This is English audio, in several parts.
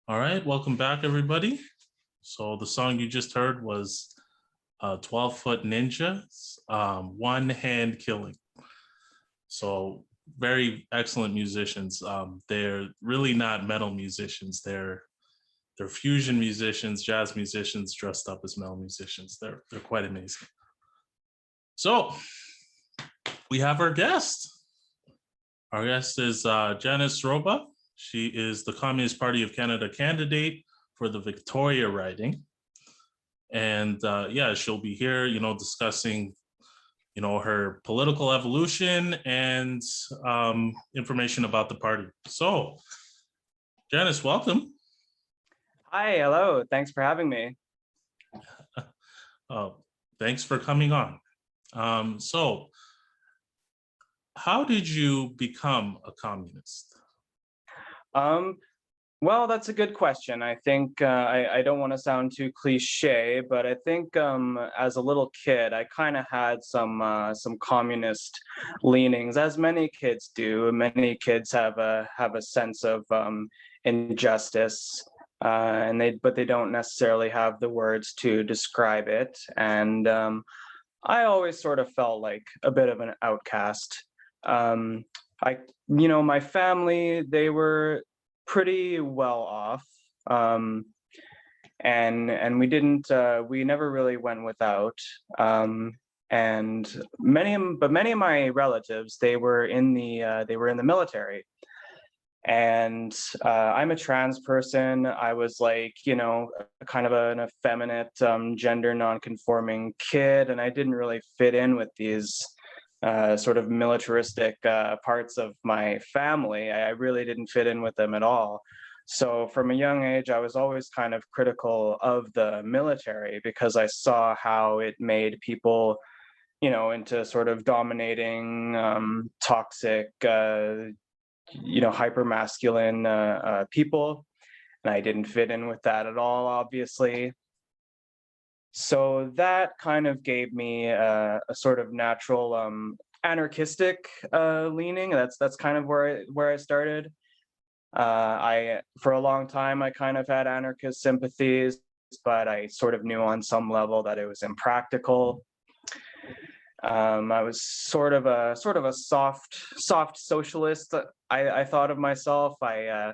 All right, welcome back, everybody. So the song you just heard was 12-Foot Ninjas, One Hand Killing. So very excellent musicians. They're really not metal musicians. They're fusion musicians, jazz musicians dressed up as metal musicians. They're quite amazing. So we have our guest. Our guest is Janis Zroback. She is the Communist Party of Canada candidate for the Victoria riding. And yeah, she'll be here, discussing, her political evolution and information about the party. So, Janis, welcome. Hi, hello. Thanks for having me. Thanks for coming on. So, how did you become a communist? Well, that's a good question. I think I don't want to sound too cliche, but I think as a little kid, I kind of had some communist leanings, as many kids do. Many kids have a sense of injustice, but they don't necessarily have the words to describe it. And I always sort of felt like a bit of an outcast. My family, they were pretty well off, and we never really went without. And many of my relatives, they were in the military. And I'm a trans person. I was like, kind of an effeminate, gender non-conforming kid, and I didn't really fit in with these sort of militaristic parts of my family. I really didn't fit in with them at all. So from a young age, I was always kind of critical of the military because I saw how it made people, into sort of dominating, toxic, hyper-masculine people. And I didn't fit in with that at all, obviously. So that kind of gave me a sort of natural anarchistic leaning. That's kind of where I started. For a long time I kind of had anarchist sympathies, but I sort of knew on some level that it was impractical. I was sort of a soft socialist. I thought of myself. I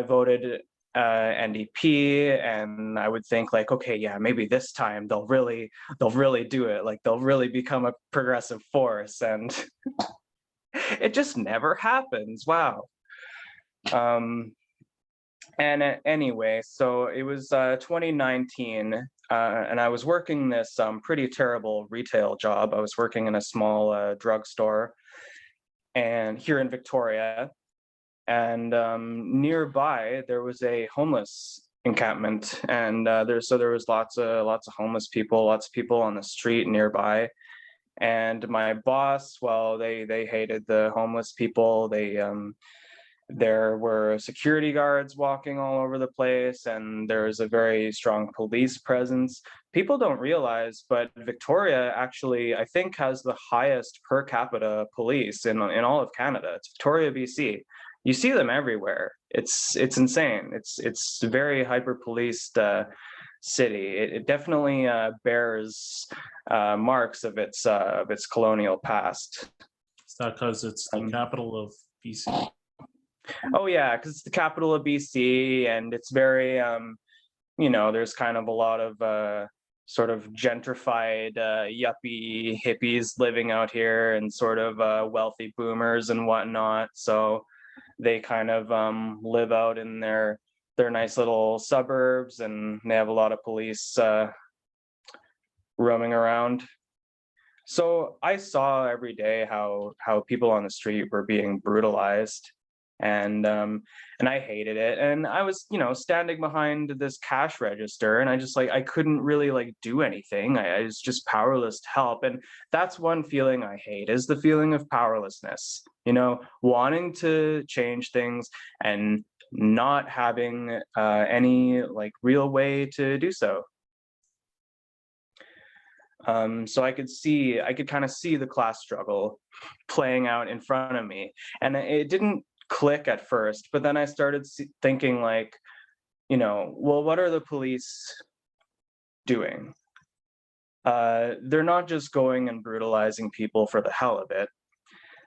voted NDP, and I would think like, okay, yeah, maybe this time they'll really do it. Like they'll really become a progressive force, and it just never happens. Wow. Anyway, so it was 2019, and I was working this pretty terrible retail job. I was working in a small drugstore, and here in Victoria. And nearby there was a homeless encampment, and there was lots of homeless people, lots of people on the street nearby. And my boss, well, they hated the homeless people. There were security guards walking all over the place, and there was a very strong police presence. People don't realize, but Victoria actually, I think, has the highest per capita police in all of Canada. It's Victoria, BC. You see them everywhere. It's insane. It's a very hyper policed city. It definitely bears marks of its colonial past. Is that because it's the capital of BC? Oh yeah, because it's the capital of BC, and it's very there's kind of a lot of sort of gentrified yuppie hippies living out here, and sort of wealthy boomers and whatnot. So they kind of live out in their nice little suburbs, and they have a lot of police roaming around. So I saw every day how people on the street were being brutalized, and I hated it. And I was, standing behind this cash register, and I couldn't really do anything. I was just powerless to help. And that's one feeling I hate, is the feeling of powerlessness, wanting to change things and not having any real way to do so. So I could kind of see the class struggle playing out in front of me, and it didn't click at first, but then I started thinking like, well, what are the police doing? They're not just going and brutalizing people for the hell of it.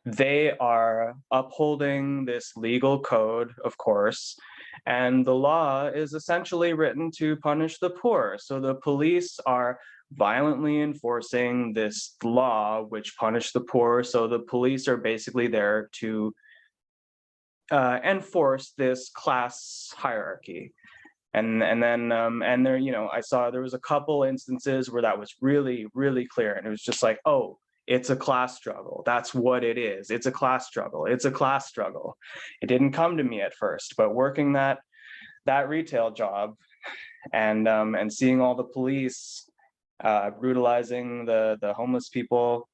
They are upholding this legal code, of course, and the law is essentially written to punish the poor. So the police are violently enforcing this law which punish the poor. So the police are basically there to enforce this class hierarchy. And then and there, I saw there was a couple instances where that was really, really clear, and it was just like, oh, it's a class struggle. That's what it is. It's a class struggle. It's a class struggle. It didn't come to me at first, but working that retail job and seeing all the police brutalizing the homeless people.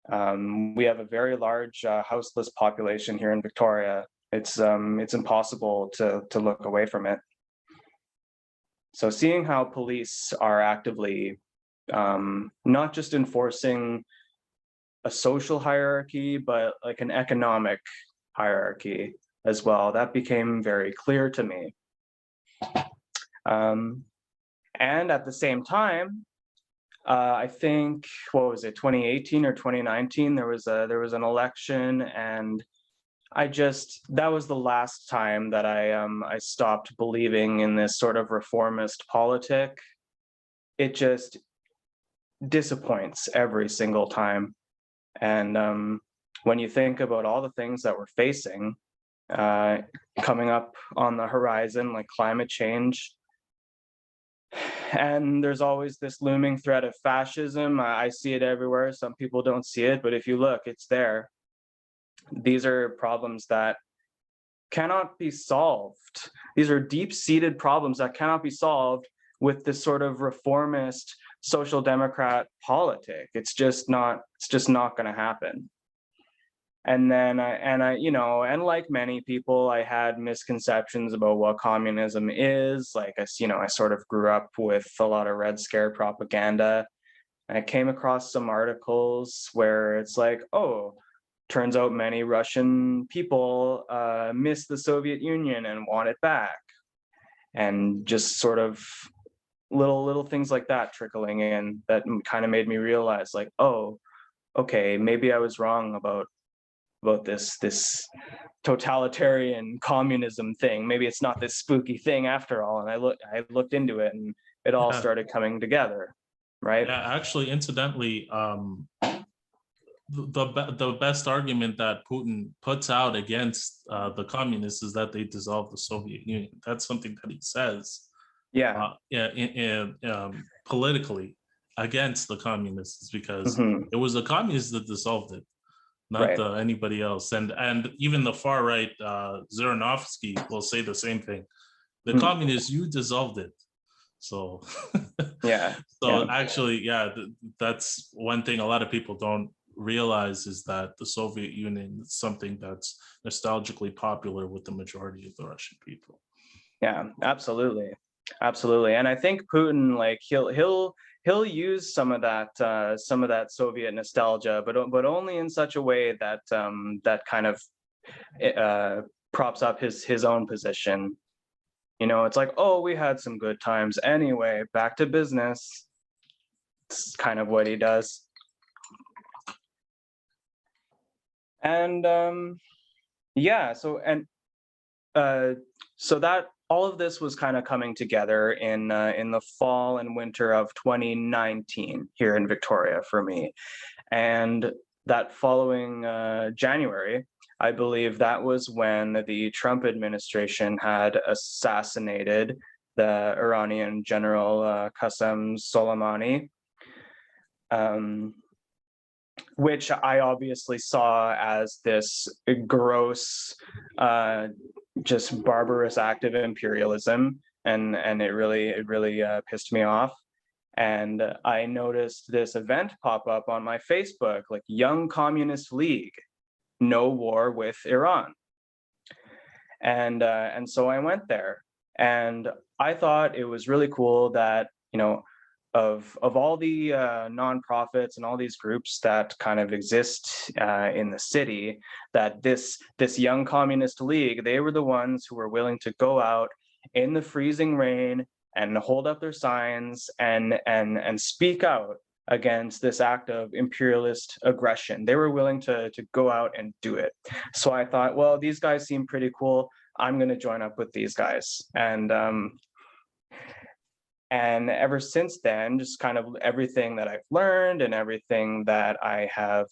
We have a very large houseless population here in Victoria. It's impossible to look away from it. So seeing how police are actively not just enforcing a social hierarchy, but like an economic hierarchy as well, that became very clear to me. And at the same time, I think, what was it, 2018 or 2019, there was an election, and that was the last time that I stopped believing in this sort of reformist politic. It just disappoints every single time. And when you think about all the things that we're facing coming up on the horizon, like climate change, and there's always this looming threat of fascism. I see it everywhere. Some people don't see it, but if you look, it's there. These are problems that cannot be solved. These are deep-seated problems that cannot be solved with this sort of reformist social democrat politic. It's just not going to happen. And then and like many people, I had misconceptions about what communism is. Like I sort of grew up with a lot of Red Scare propaganda. I came across some articles where it's like, oh, turns out many Russian people miss the Soviet Union and want it back. And just sort of little things like that trickling in that kind of made me realize, like, oh, okay, maybe I was wrong about this totalitarian communism thing. Maybe it's not this spooky thing after all. And I looked into it, and it all started coming together, right? Yeah, actually, incidentally, the best argument that Putin puts out against the communists is that they dissolved the Soviet Union. That's something that he says. Yeah. Politically against the communists, because it was the communists that dissolved it, not anybody else. And even the far right, Zhirinovsky, will say the same thing. The communists, you dissolved it. So actually, that's one thing a lot of people don't realize, is that the Soviet Union is something that's nostalgically popular with the majority of the Russian people. Yeah, absolutely. And I think Putin, like, he'll use some of that Soviet nostalgia, but only in such a way that that kind of props up his own position. It's like, oh, we had some good times anyway, back to business. It's kind of what he does. And so that all of this was kind of coming together in the fall and winter of 2019 here in Victoria for me. And that following January, I believe that was when the Trump administration had assassinated the Iranian general Qasem Soleimani, which I obviously saw as this gross, just barbarous act of imperialism, and it really pissed me off. And I noticed this event pop up on my Facebook, like Young Communist League, no war with Iran. And so I went there, and I thought it was really cool that, of all the nonprofits and all these groups that kind of exist in the city, that this Young Communist League, they were the ones who were willing to go out in the freezing rain and hold up their signs and speak out against this act of imperialist aggression. They were willing to go out and do it. So I thought, well, these guys seem pretty cool. I'm going to join up with these guys. And ever since then, just kind of everything that I've learned and everything that I've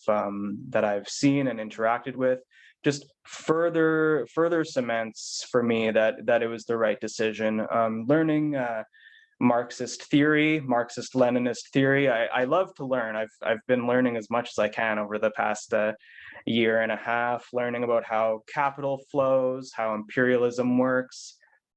seen and interacted with, just further cements for me that it was the right decision. Learning Marxist theory, Marxist-Leninist theory. I love to learn. I've been learning as much as I can over the past year and a half, learning about how capital flows, how imperialism works,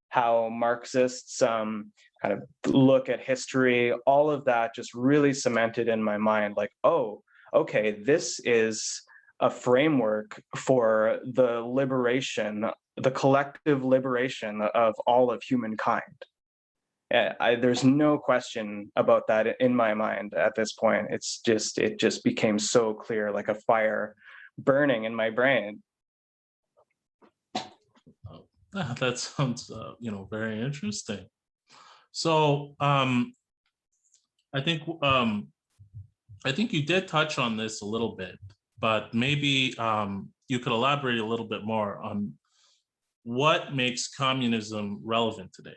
how Marxists kind of look at history. All of that just really cemented in my mind, like, oh, okay, this is a framework for the liberation, the collective liberation of all of humankind. There's no question about that in my mind at this point. It just became so clear, like a fire burning in my brain. That sounds, very interesting. So I think you did touch on this a little bit, but maybe you could elaborate a little bit more on what makes communism relevant today.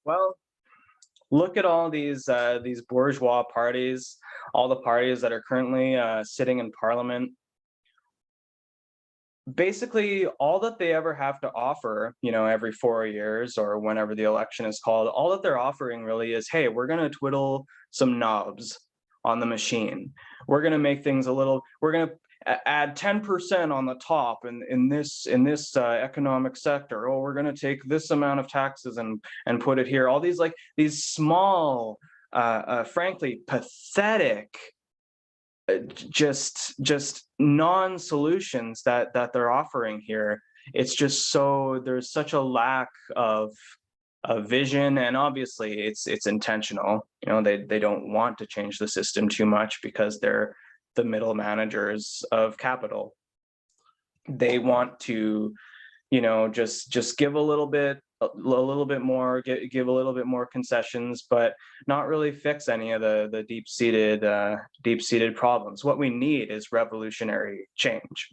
Well, look at all these bourgeois parties, all the parties that are currently sitting in parliament. Basically, all that they ever have to offer, every 4 years or whenever the election is called, all that they're offering really is, hey, we're going to twiddle some knobs on the machine. We're going to make things we're going to add 10% on the top in this economic sector. Oh, we're going to take this amount of taxes and put it here. All these small, frankly, pathetic, just non-solutions that they're offering here. It's just there's such a lack of vision, and obviously it's intentional. They don't want to change the system too much because they're the middle managers of capital. They want to just give a little bit more, give a little bit more concessions, but not really fix any of the deep-seated problems. What we need is revolutionary change,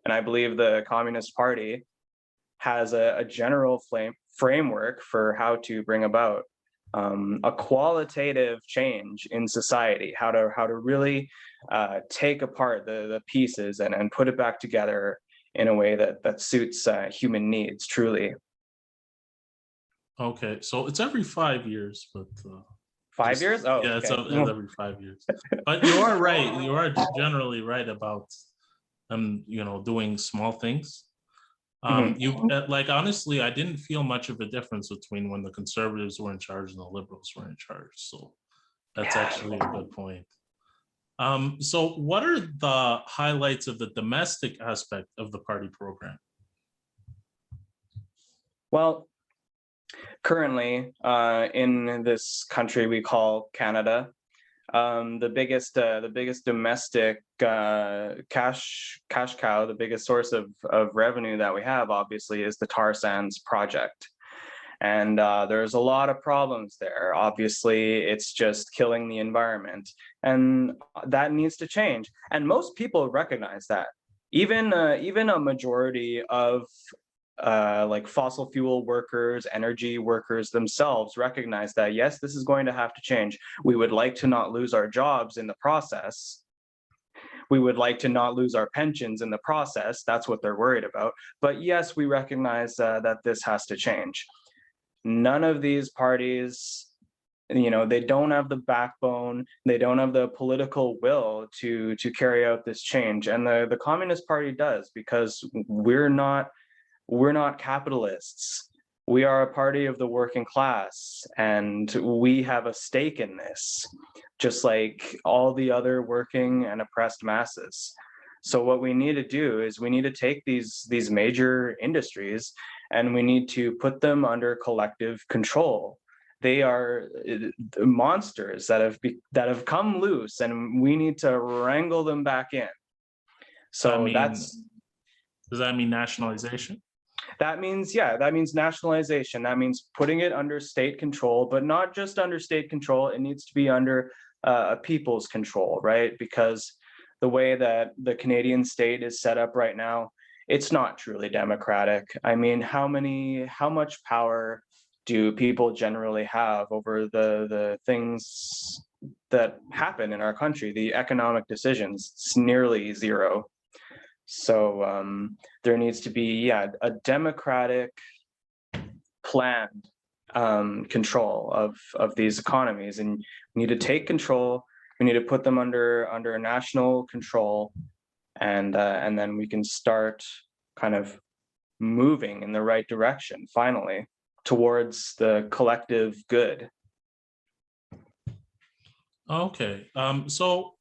and I believe the Communist Party has a general framework for how to bring about a qualitative change in society, how to really take apart the pieces and put it back together in a way that suits human needs truly. Okay, so it's every 5 years, but 5 years? Oh, yeah, okay. it's every 5 years. But you are right. You are generally right about them, doing small things. Like, honestly, I didn't feel much of a difference between when the conservatives were in charge and the liberals were in charge. So that's actually a good point. So what are the highlights of the domestic aspect of the party program? Well, currently, in this country we call Canada, the biggest domestic cash cow, the biggest source of revenue that we have, obviously, is the tar sands project. And there's a lot of problems there. Obviously, it's just killing the environment, and that needs to change. And most people recognize that. Even a majority of like fossil fuel workers, energy workers themselves recognize that, yes, this is going to have to change. We would like to not lose our jobs in the process. We would like to not lose our pensions in the process. That's what they're worried about. But yes, we recognize that this has to change. None of these parties, they don't have the backbone, they don't have the political will to carry out this change. And the Communist Party does, because we're not capitalists. We are a party of the working class, and we have a stake in this, just like all the other working and oppressed masses. So what we need to do is we need to take these major industries and we need to put them under collective control. They are monsters that have come loose, and we need to wrangle them back in. So does that mean nationalization? That means, yeah, that means nationalization. That means putting it under state control, but not just under state control. It needs to be under a people's control, right? Because the way that the Canadian state is set up right now, it's not truly democratic. I mean, how much power do people generally have over the things that happen in our country, the economic decisions? It's nearly zero. So there needs to be, yeah, a democratic, planned control of these economies, and we need to take control. We need to put them under national control, and then we can start kind of moving in the right direction finally towards the collective good. Okay. So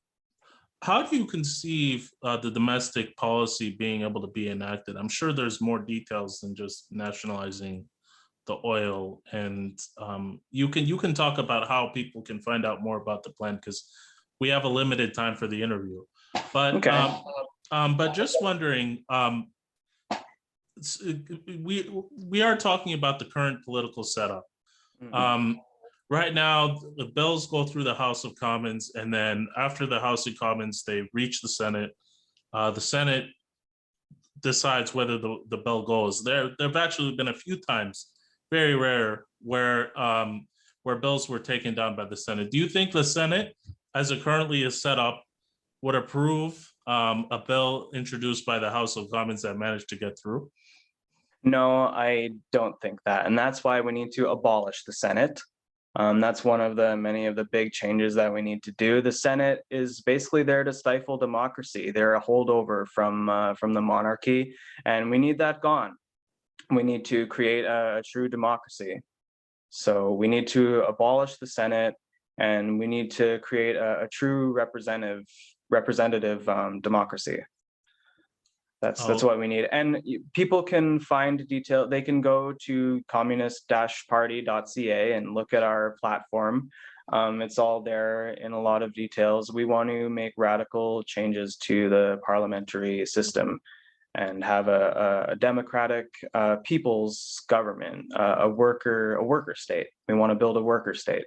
how do you conceive the domestic policy being able to be enacted? I'm sure there's more details than just nationalizing the oil, and you can talk about how people can find out more about the plan, because we have a limited time for the interview. But Okay. but just wondering, we are talking about the current political setup. Right now, the bills go through the House of Commons, and then after the House of Commons, they reach the Senate. The Senate decides whether the bill goes. There have actually been a few times, very rare, where bills were taken down by the Senate. Do you think the Senate, as it currently is set up, would approve a bill introduced by the House of Commons that managed to get through? No, I don't think that, and that's why we need to abolish the Senate. That's one of the many of the big changes that we need to do. The Senate is basically there to stifle democracy. They're a holdover from the monarchy, and we need that gone. We need to create a true democracy. So we need to abolish the Senate, and we need to create a true representative democracy. That's Oh, what we need. And people can find detail. They can go to communist-party.ca and look at our platform. It's all there in a lot of details. We want to make radical changes to the parliamentary system and have a democratic people's government, a worker state. We want to build a worker state.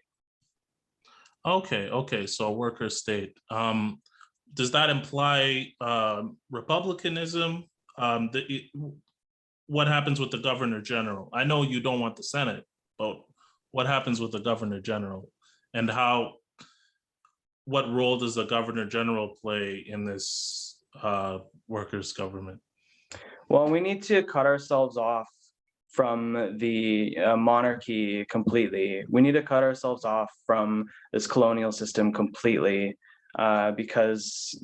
okay. So a worker state. Does that imply republicanism? What happens with the governor general? I know you don't want the Senate, but what happens with the governor general, and what role does the governor general play in this workers' government? Well, we need to cut ourselves off from the monarchy completely. We need to cut ourselves off from this colonial system completely, because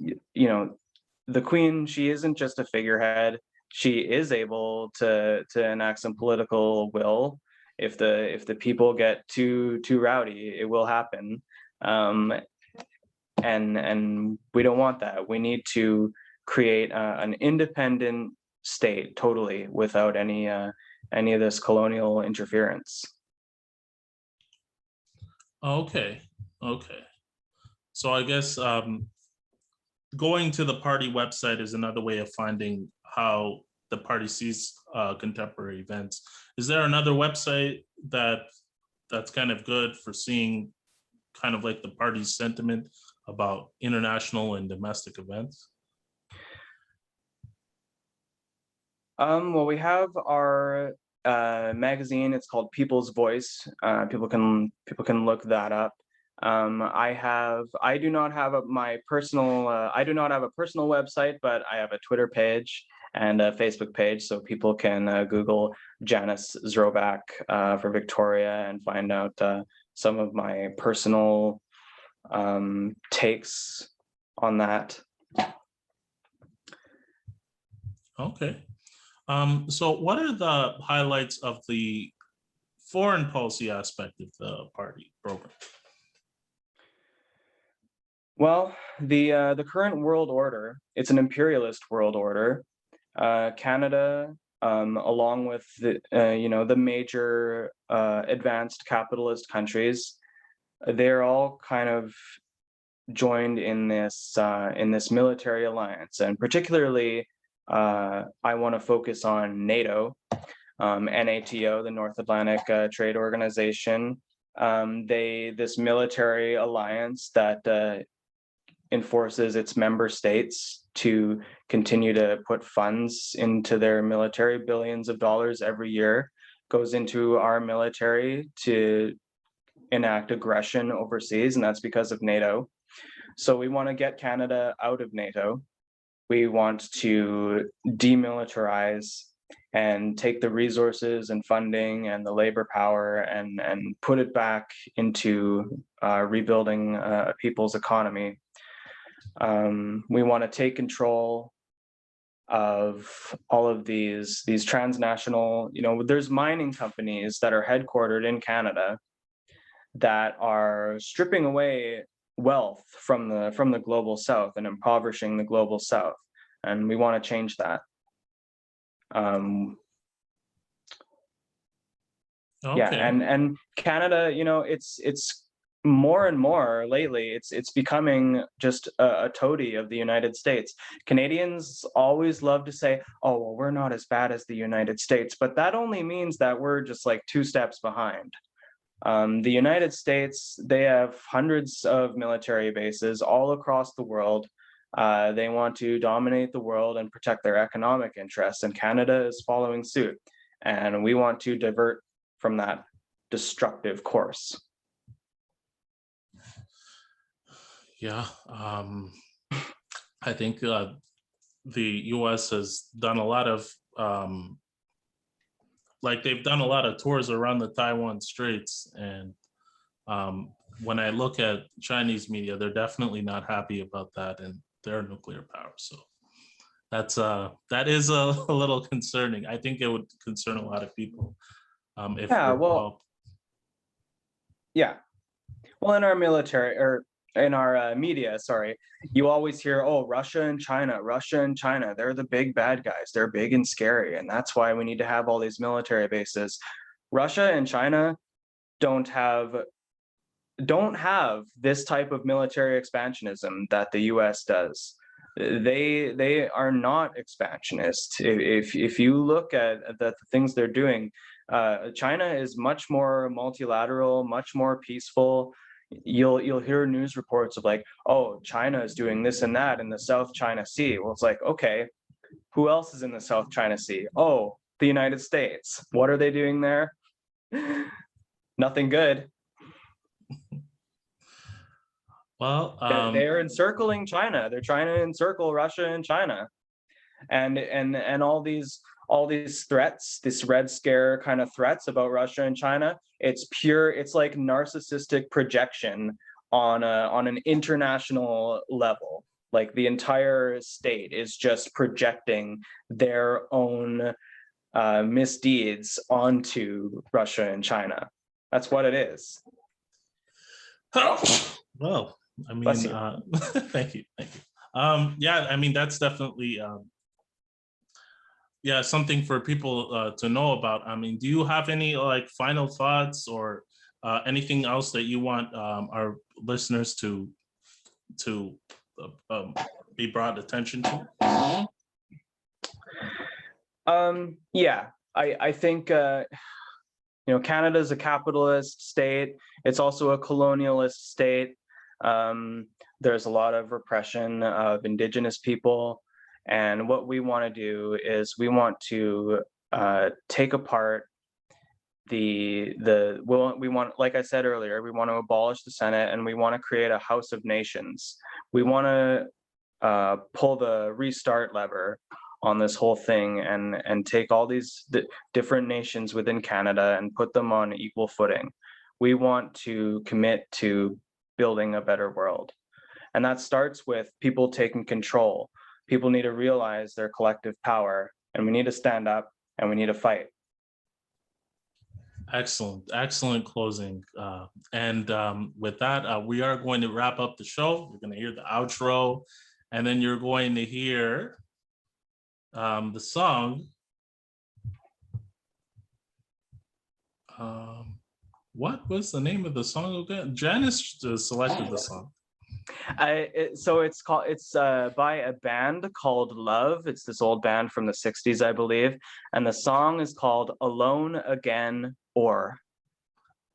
the queen, she isn't just a figurehead. She is able to enact some political will. If the people get too rowdy, it will happen. And we don't want that. We need to create an independent state totally without any of this colonial interference. Okay. So I guess going to the party website is another way of finding how the party sees contemporary events. Is there another website that's kind of good for seeing kind of like the party's sentiment about international and domestic events? Well, we have our magazine. It's called People's Voice. People can look that up. I do not have my personal I do not have a personal website, but I have a Twitter page and a Facebook page, so people can Google Janis Zroback for Victoria and find out some of my personal takes on that. Okay. So what are the highlights of the foreign policy aspect of the party program? Well, the current world order, it's an imperialist world order. Canada, along with the major advanced capitalist countries, they're all kind of joined in this military alliance, and particularly I want to focus on NATO. NATO, the North Atlantic Trade Organization. This military alliance that enforces its member states to continue to put funds into their military, billions of dollars every year goes into our military to enact aggression overseas, and that's because of NATO. So we want to get Canada out of NATO. We want to demilitarize and take the resources and funding and the labor power and put it back into rebuilding a people's economy. We want to take control of all of these transnational, there's mining companies that are headquartered in Canada that are stripping away wealth from the global south and impoverishing the global south, and we want to change that. Yeah, and Canada, it's more and more lately, it's becoming just a toady of the United States. Canadians always love to say, oh, well, we're not as bad as the United States, but that only means that we're just like 2 steps behind. The United States, they have hundreds of military bases all across the world. They want to dominate the world and protect their economic interests, and Canada is following suit. And we want to divert from that destructive course. Yeah, I think the US has done a lot of, they've done a lot of tours around the Taiwan Straits. And when I look at Chinese media, they're definitely not happy about that and their nuclear power. So that is a little concerning. I think it would concern a lot of people. Well, in our military, or in our media, you always hear, oh, Russia and China, they're the big bad guys. They're big and scary, and that's why we need to have all these military bases. Russia and China don't have this type of military expansionism that the US does. They are not expansionist. If you look at the things they're doing, China is much more multilateral, much more peaceful. You'll hear news reports of like, oh, China is doing this and that in the South China Sea. Well, it's like, okay, who else is in the South China Sea? Oh, the United States. What are they doing there? Nothing good. Well, they're encircling China. They're trying to encircle Russia and China, and all these threats, this Red Scare kind of threats about Russia and China. It's like narcissistic projection on an international level. Like the entire state is just projecting their own misdeeds onto Russia and China. That's what it is. Well, I mean, thank you. Yeah, I mean, that's definitely something for people to know about. I mean, do you have any final thoughts or anything else that you want our listeners to be brought attention to? I think Canada is a capitalist state. It's also a colonialist state. There's a lot of repression of Indigenous people. And what we want to do is we want to take apart we want, like I said earlier, we want to abolish the Senate, and we want to create a House of Nations. We want to pull the restart lever on this whole thing and take all these different nations within Canada and put them on equal footing. We want to commit to building a better world. And that starts with people taking control. People need to realize their collective power, and we need to stand up and we need to fight. Excellent closing. And with that, we are going to wrap up the show. You're going to hear the outro, and then you're going to hear the song. What was the name of the song again? Janis selected the song. So it's by a band called Love. It's this old band from the 60s, I believe. And the song is called Alone Again or.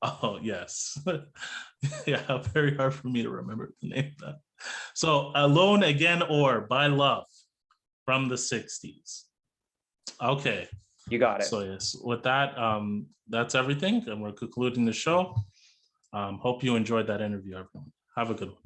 Oh, yes. Yeah, very hard for me to remember the name of that. So Alone Again or by Love from the 60s. Okay. You got it. So yes, with that, that's everything. And we're concluding the show. Hope you enjoyed that interview, everyone. Have a good one.